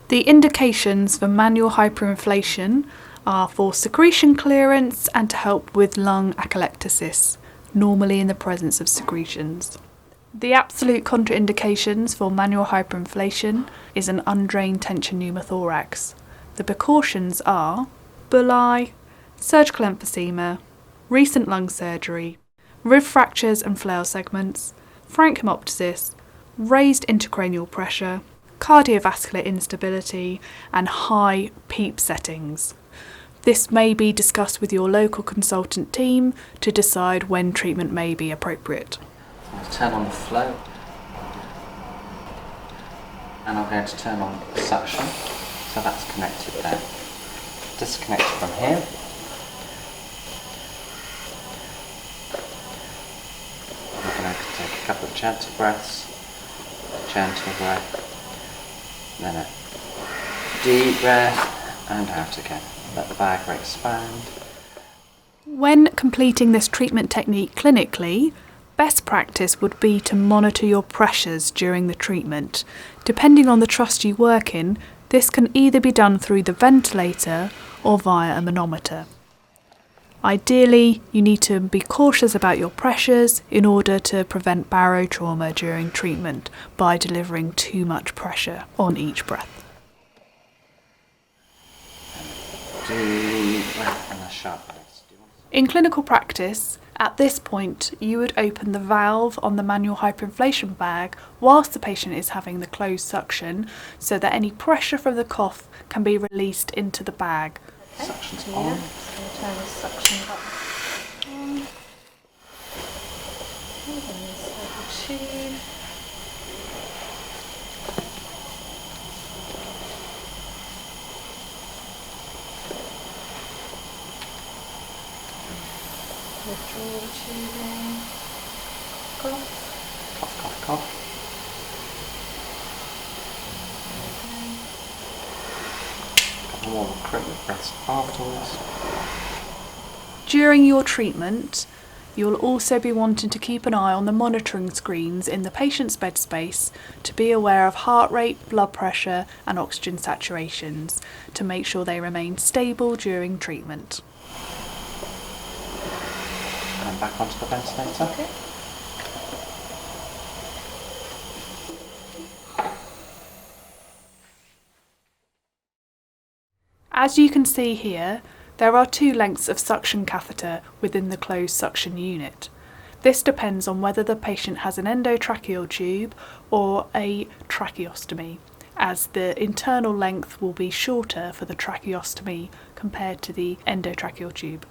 The indications for manual hyperinflation are for secretion clearance and to help with lung atelectasis, normally in the presence of secretions. The absolute contraindications for manual hyperinflation is an undrained tension pneumothorax. The precautions are bullae, surgical emphysema, recent lung surgery, rib fractures and flail segments, frank hemoptysis, raised intracranial pressure, cardiovascular instability, and high PEEP settings. This may be discussed with your local consultant team to decide when treatment may be appropriate. I'll turn on the flow, and I'm going to turn on the suction, so that's connected there. Disconnect from here. I'm going to take a couple of gentle breaths, a gentle breath, then a deep breath, and out again. Let the bag expand. When completing this treatment technique clinically, best practice would be to monitor your pressures during the treatment. Depending on the trust you work in, this can either be done through the ventilator or via a manometer. Ideally, you need to be cautious about your pressures in order to prevent barotrauma during treatment by delivering too much pressure on each breath. Deep breath and a sharp release. In clinical practice, at this point, you would open the valve on the manual hyperinflation bag whilst the patient is having the closed suction so that any pressure from the cough can be released into the bag. Suction's Yeah, on. just going to turn the suction up on. And then insert the tube. Withdraw the tubing. Cough. Cough, cough, cough. Couple more recruitment breaths afterwards. During your treatment, you'll also be wanting to keep an eye on the monitoring screens in the patient's bed space to be aware of heart rate, blood pressure and oxygen saturations to make sure they remain stable during treatment. And back onto the ventilator. Okay. As you can see here, there are two lengths of suction catheter within the closed suction unit. This depends on whether the patient has an endotracheal tube or a tracheostomy, as the internal length will be shorter for the tracheostomy compared to the endotracheal tube.